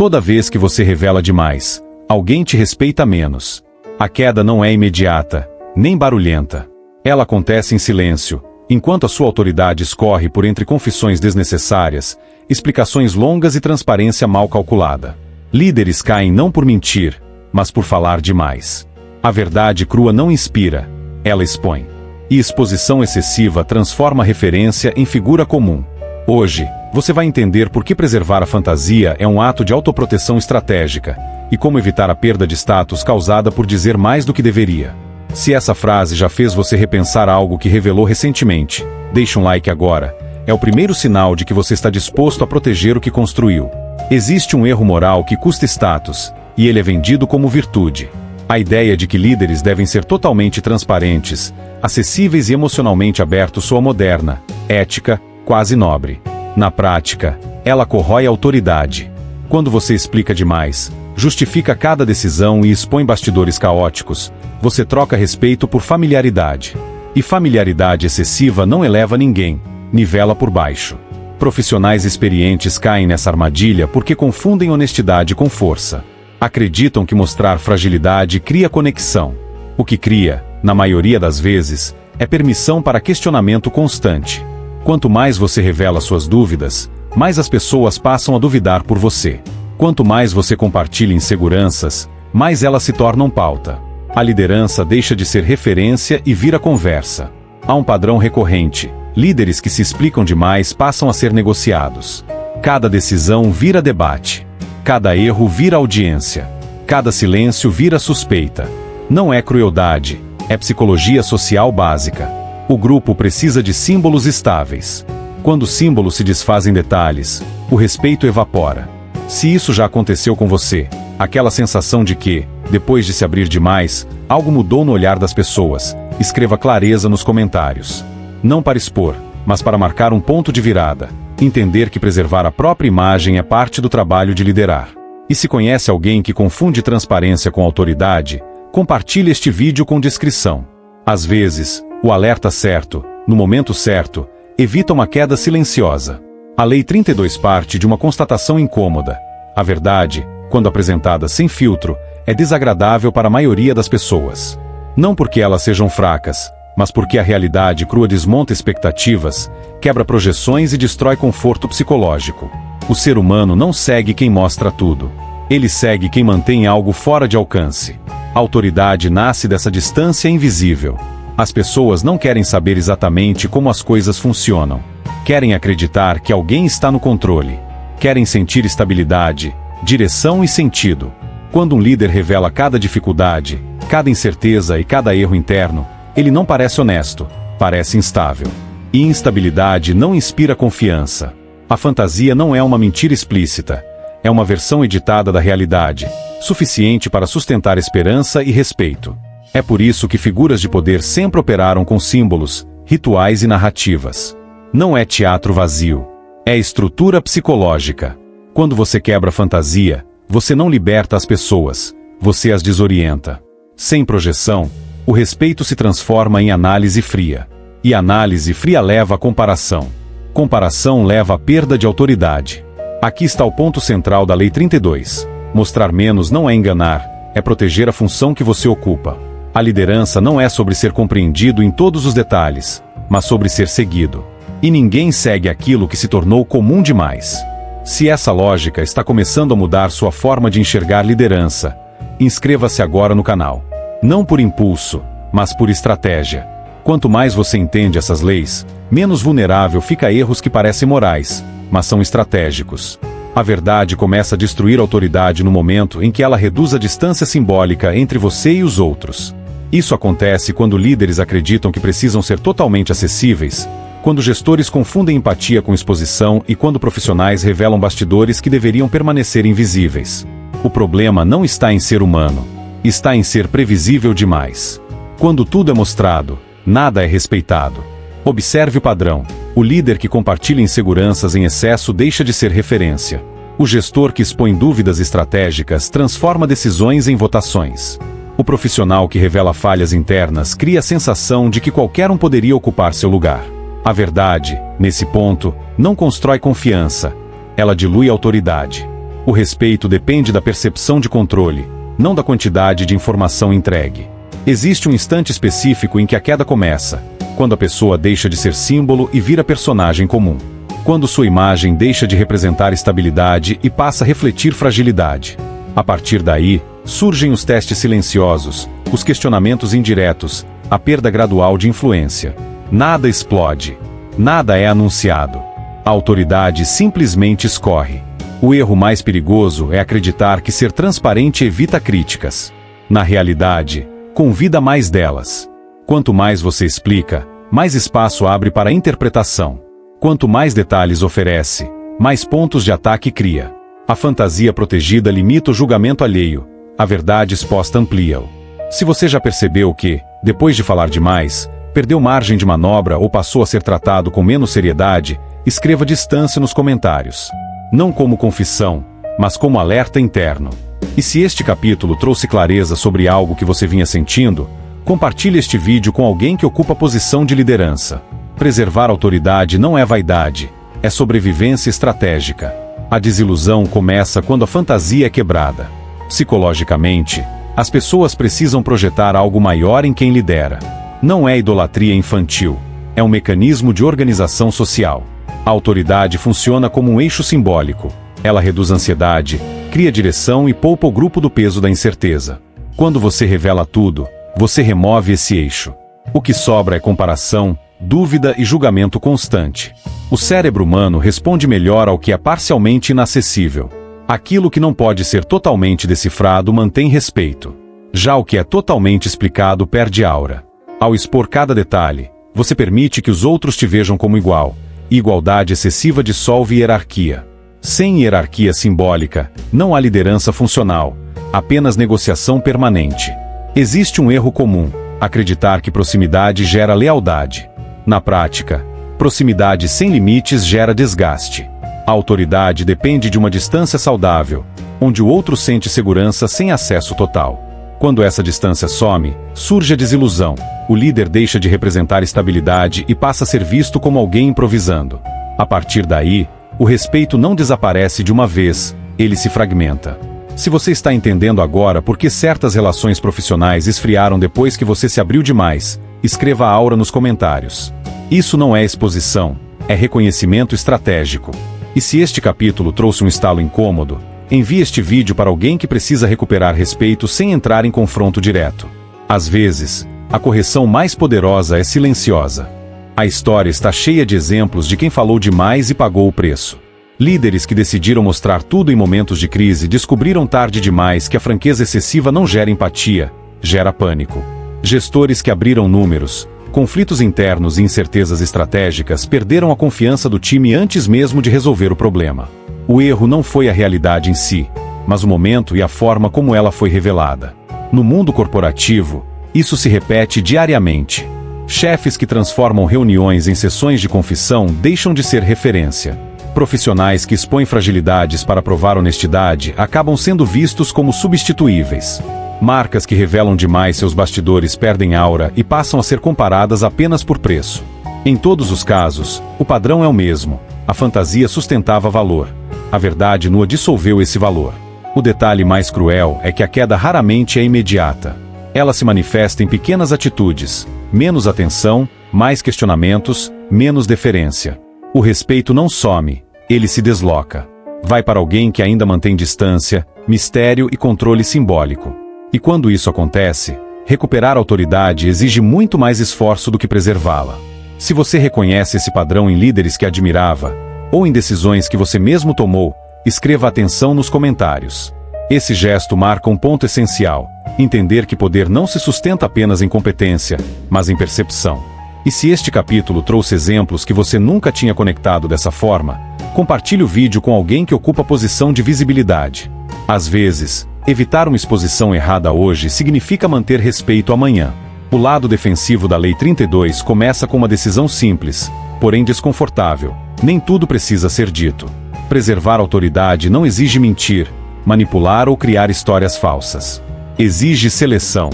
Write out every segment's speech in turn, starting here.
Toda vez que você revela demais, alguém te respeita menos. A queda não é imediata, nem barulhenta. Ela acontece em silêncio, enquanto a sua autoridade escorre por entre confissões desnecessárias, explicações longas e transparência mal calculada. Líderes caem não por mentir, mas por falar demais. A verdade crua não inspira, ela expõe. E exposição excessiva transforma a referência em figura comum. Hoje, você vai entender por que preservar a fantasia é um ato de autoproteção estratégica, e como evitar a perda de status causada por dizer mais do que deveria. Se essa frase já fez você repensar algo que revelou recentemente, deixe um like agora. É o primeiro sinal de que você está disposto a proteger o que construiu. Existe um erro moral que custa status, e ele é vendido como virtude. A ideia de que líderes devem ser totalmente transparentes, acessíveis e emocionalmente abertos soa moderna, ética, quase nobre. Na prática, ela corrói a autoridade. Quando você explica demais, justifica cada decisão e expõe bastidores caóticos, você troca respeito por familiaridade. E familiaridade excessiva não eleva ninguém, nivela por baixo. Profissionais experientes caem nessa armadilha porque confundem honestidade com força. Acreditam que mostrar fragilidade cria conexão. O que cria, na maioria das vezes, é permissão para questionamento constante. Quanto mais você revela suas dúvidas, mais as pessoas passam a duvidar por você. Quanto mais você compartilha inseguranças, mais elas se tornam pauta. A liderança deixa de ser referência e vira conversa. Há um padrão recorrente: líderes que se explicam demais passam a ser negociados. Cada decisão vira debate. Cada erro vira audiência. Cada silêncio vira suspeita. Não é crueldade, é psicologia social básica. O grupo precisa de símbolos estáveis. Quando símbolos se desfazem em detalhes, o respeito evapora. Se isso já aconteceu com você, aquela sensação de que, depois de se abrir demais, algo mudou no olhar das pessoas, escreva clareza nos comentários. Não para expor, mas para marcar um ponto de virada. Entender que preservar a própria imagem é parte do trabalho de liderar. E se conhece alguém que confunde transparência com autoridade, compartilhe este vídeo com discrição. Às vezes, o alerta certo, no momento certo, evita uma queda silenciosa. A Lei 32 parte de uma constatação incômoda. A verdade, quando apresentada sem filtro, é desagradável para a maioria das pessoas. Não porque elas sejam fracas, mas porque a realidade crua desmonta expectativas, quebra projeções e destrói conforto psicológico. O ser humano não segue quem mostra tudo. Ele segue quem mantém algo fora de alcance. A autoridade nasce dessa distância invisível. As pessoas não querem saber exatamente como as coisas funcionam. Querem acreditar que alguém está no controle. Querem sentir estabilidade, direção e sentido. Quando um líder revela cada dificuldade, cada incerteza e cada erro interno, ele não parece honesto, parece instável. E instabilidade não inspira confiança. A fantasia não é uma mentira explícita. É uma versão editada da realidade, suficiente para sustentar esperança e respeito. É por isso que figuras de poder sempre operaram com símbolos, rituais e narrativas. Não é teatro vazio. É estrutura psicológica. Quando você quebra a fantasia, você não liberta as pessoas, você as desorienta. Sem projeção, o respeito se transforma em análise fria. E análise fria leva a comparação. Comparação leva à perda de autoridade. Aqui está o ponto central da Lei 32. Mostrar menos não é enganar, é proteger a função que você ocupa. A liderança não é sobre ser compreendido em todos os detalhes, mas sobre ser seguido. E ninguém segue aquilo que se tornou comum demais. Se essa lógica está começando a mudar sua forma de enxergar liderança, inscreva-se agora no canal. Não por impulso, mas por estratégia. Quanto mais você entende essas leis, menos vulnerável fica a erros que parecem morais, mas são estratégicos. A verdade começa a destruir a autoridade no momento em que ela reduz a distância simbólica entre você e os outros. Isso acontece quando líderes acreditam que precisam ser totalmente acessíveis, quando gestores confundem empatia com exposição e quando profissionais revelam bastidores que deveriam permanecer invisíveis. O problema não está em ser humano, está em ser previsível demais. Quando tudo é mostrado, nada é respeitado. Observe o padrão. O líder que compartilha inseguranças em excesso deixa de ser referência. O gestor que expõe dúvidas estratégicas transforma decisões em votações. O profissional que revela falhas internas cria a sensação de que qualquer um poderia ocupar seu lugar. A verdade, nesse ponto, não constrói confiança. Ela dilui a autoridade. O respeito depende da percepção de controle, não da quantidade de informação entregue. Existe um instante específico em que a queda começa, quando a pessoa deixa de ser símbolo e vira personagem comum. Quando sua imagem deixa de representar estabilidade e passa a refletir fragilidade. A partir daí, surgem os testes silenciosos, os questionamentos indiretos, a perda gradual de influência. Nada explode. Nada é anunciado. A autoridade simplesmente escorre. O erro mais perigoso é acreditar que ser transparente evita críticas. Na realidade, convida mais delas. Quanto mais você explica, mais espaço abre para a interpretação. Quanto mais detalhes oferece, mais pontos de ataque cria. A fantasia protegida limita o julgamento alheio. A verdade exposta amplia-o. Se você já percebeu que, depois de falar demais, perdeu margem de manobra ou passou a ser tratado com menos seriedade, escreva distância nos comentários. Não como confissão, mas como alerta interno. E se este capítulo trouxe clareza sobre algo que você vinha sentindo, compartilhe este vídeo com alguém que ocupa posição de liderança. Preservar a autoridade não é vaidade, é sobrevivência estratégica. A desilusão começa quando a fantasia é quebrada. Psicologicamente, as pessoas precisam projetar algo maior em quem lidera. Não é idolatria infantil, é um mecanismo de organização social. A autoridade funciona como um eixo simbólico. Ela reduz a ansiedade, cria direção e poupa o grupo do peso da incerteza. Quando você revela tudo, você remove esse eixo. O que sobra é comparação, dúvida e julgamento constante. O cérebro humano responde melhor ao que é parcialmente inacessível. Aquilo que não pode ser totalmente decifrado mantém respeito. Já o que é totalmente explicado perde aura. Ao expor cada detalhe, você permite que os outros te vejam como igual. E igualdade excessiva dissolve hierarquia. Sem hierarquia simbólica, não há liderança funcional, apenas negociação permanente. Existe um erro comum: acreditar que proximidade gera lealdade. Na prática, proximidade sem limites gera desgaste. A autoridade depende de uma distância saudável, onde o outro sente segurança sem acesso total. Quando essa distância some, surge a desilusão. O líder deixa de representar estabilidade e passa a ser visto como alguém improvisando. A partir daí, o respeito não desaparece de uma vez, ele se fragmenta. Se você está entendendo agora por que certas relações profissionais esfriaram depois que você se abriu demais, escreva a aura nos comentários. Isso não é exposição, é reconhecimento estratégico. E se este capítulo trouxe um estalo incômodo, envie este vídeo para alguém que precisa recuperar respeito sem entrar em confronto direto. Às vezes, a correção mais poderosa é silenciosa. A história está cheia de exemplos de quem falou demais e pagou o preço. Líderes que decidiram mostrar tudo em momentos de crise descobriram tarde demais que a franqueza excessiva não gera empatia, gera pânico. Gestores que abriram números, conflitos internos e incertezas estratégicas perderam a confiança do time antes mesmo de resolver o problema. O erro não foi a realidade em si, mas o momento e a forma como ela foi revelada. No mundo corporativo, isso se repete diariamente. Chefes que transformam reuniões em sessões de confissão deixam de ser referência. Profissionais que expõem fragilidades para provar honestidade acabam sendo vistos como substituíveis. Marcas que revelam demais seus bastidores perdem aura e passam a ser comparadas apenas por preço. Em todos os casos, o padrão é o mesmo. A fantasia sustentava valor. A verdade nua dissolveu esse valor. O detalhe mais cruel é que a queda raramente é imediata. Ela se manifesta em pequenas atitudes: menos atenção, mais questionamentos, menos deferência. O respeito não some, ele se desloca. Vai para alguém que ainda mantém distância, mistério e controle simbólico. E quando isso acontece, recuperar a autoridade exige muito mais esforço do que preservá-la. Se você reconhece esse padrão em líderes que admirava, ou em decisões que você mesmo tomou, escreva atenção nos comentários. Esse gesto marca um ponto essencial: entender que poder não se sustenta apenas em competência, mas em percepção. E se este capítulo trouxe exemplos que você nunca tinha conectado dessa forma, compartilhe o vídeo com alguém que ocupa posição de visibilidade. Às vezes, evitar uma exposição errada hoje significa manter respeito amanhã. O lado defensivo da Lei 32 começa com uma decisão simples, porém desconfortável: nem tudo precisa ser dito. Preservar a autoridade não exige mentir, manipular ou criar histórias falsas. Exige seleção.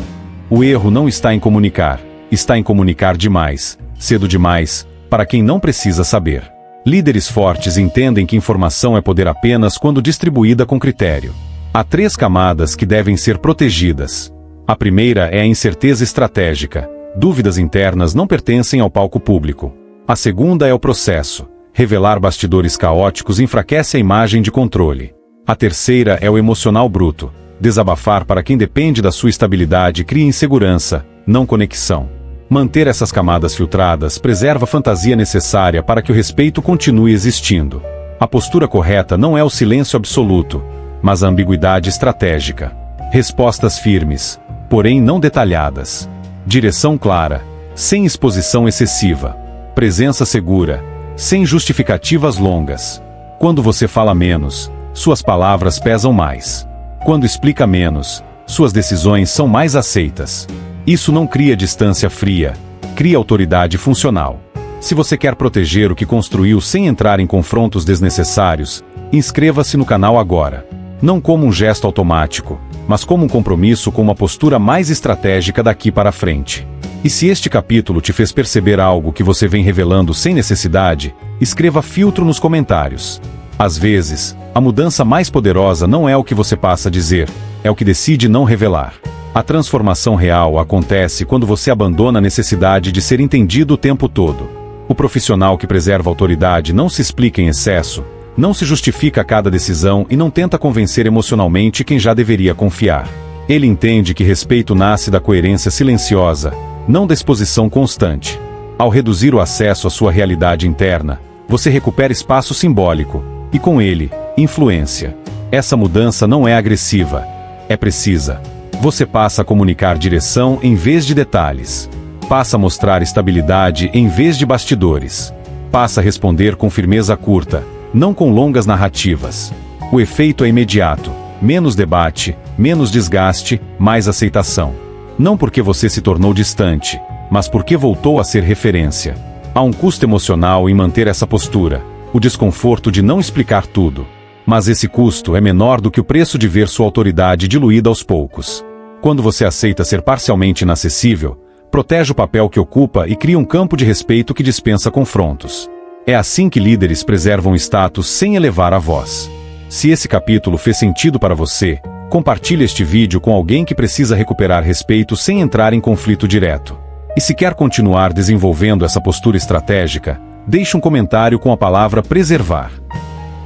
O erro não está em comunicar, está em comunicar demais, cedo demais, para quem não precisa saber. Líderes fortes entendem que informação é poder apenas quando distribuída com critério. Há 3 camadas que devem ser protegidas. A primeira é a incerteza estratégica. Dúvidas internas não pertencem ao palco público. A segunda é o processo. Revelar bastidores caóticos enfraquece a imagem de controle. A terceira é o emocional bruto. Desabafar para quem depende da sua estabilidade cria insegurança, não conexão. Manter essas camadas filtradas preserva a fantasia necessária para que o respeito continue existindo. A postura correta não é o silêncio absoluto, mas a ambiguidade estratégica. Respostas firmes, porém não detalhadas. Direção clara, sem exposição excessiva. Presença segura, sem justificativas longas. Quando você fala menos, suas palavras pesam mais. Quando explica menos, suas decisões são mais aceitas. Isso não cria distância fria, cria autoridade funcional. Se você quer proteger o que construiu sem entrar em confrontos desnecessários, inscreva-se no canal agora. Não como um gesto automático, mas como um compromisso com uma postura mais estratégica daqui para frente. E se este capítulo te fez perceber algo que você vem revelando sem necessidade, escreva filtro nos comentários. Às vezes, a mudança mais poderosa não é o que você passa a dizer, é o que decide não revelar. A transformação real acontece quando você abandona a necessidade de ser entendido o tempo todo. O profissional que preserva a autoridade não se explica em excesso, não se justifica a cada decisão e não tenta convencer emocionalmente quem já deveria confiar. Ele entende que respeito nasce da coerência silenciosa, não da exposição constante. Ao reduzir o acesso à sua realidade interna, você recupera espaço simbólico, e com ele, influência. Essa mudança não é agressiva, é precisa. Você passa a comunicar direção em vez de detalhes. Passa a mostrar estabilidade em vez de bastidores. Passa a responder com firmeza curta, não com longas narrativas. O efeito é imediato. Menos debate, menos desgaste, mais aceitação. Não porque você se tornou distante, mas porque voltou a ser referência. Há um custo emocional em manter essa postura, o desconforto de não explicar tudo. Mas esse custo é menor do que o preço de ver sua autoridade diluída aos poucos. Quando você aceita ser parcialmente inacessível, protege o papel que ocupa e cria um campo de respeito que dispensa confrontos. É assim que líderes preservam o status sem elevar a voz. Se esse capítulo fez sentido para você, compartilhe este vídeo com alguém que precisa recuperar respeito sem entrar em conflito direto. E se quer continuar desenvolvendo essa postura estratégica, deixe um comentário com a palavra preservar.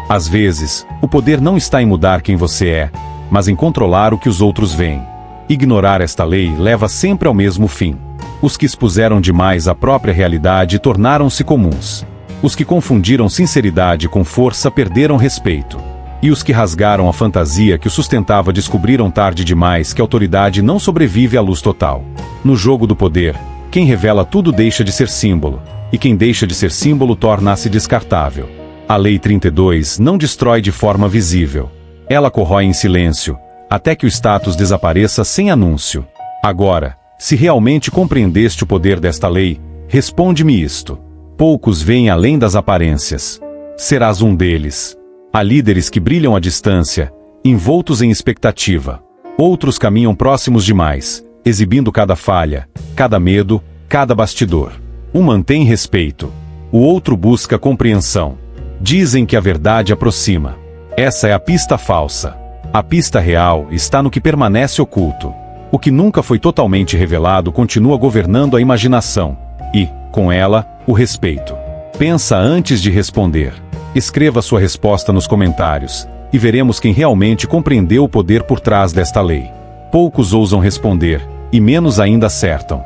Às vezes, o poder não está em mudar quem você é, mas em controlar o que os outros veem. Ignorar esta lei leva sempre ao mesmo fim. Os que expuseram demais a própria realidade tornaram-se comuns. Os que confundiram sinceridade com força perderam respeito. E os que rasgaram a fantasia que o sustentava descobriram tarde demais que a autoridade não sobrevive à luz total. No jogo do poder, quem revela tudo deixa de ser símbolo, e quem deixa de ser símbolo torna-se descartável. A Lei 32 não destrói de forma visível. Ela corrói em silêncio, até que o status desapareça sem anúncio. Agora, se realmente compreendeste o poder desta lei, responde-me isto. Poucos veem além das aparências. Serás um deles. Há líderes que brilham à distância, envoltos em expectativa. Outros caminham próximos demais, exibindo cada falha, cada medo, cada bastidor. Um mantém respeito, o outro busca compreensão. Dizem que a verdade aproxima. Essa é a pista falsa. A pista real está no que permanece oculto. O que nunca foi totalmente revelado continua governando a imaginação. E, com ela, o respeito. Pensa antes de responder. Escreva sua resposta nos comentários, e veremos quem realmente compreendeu o poder por trás desta lei. Poucos ousam responder, e menos ainda acertam.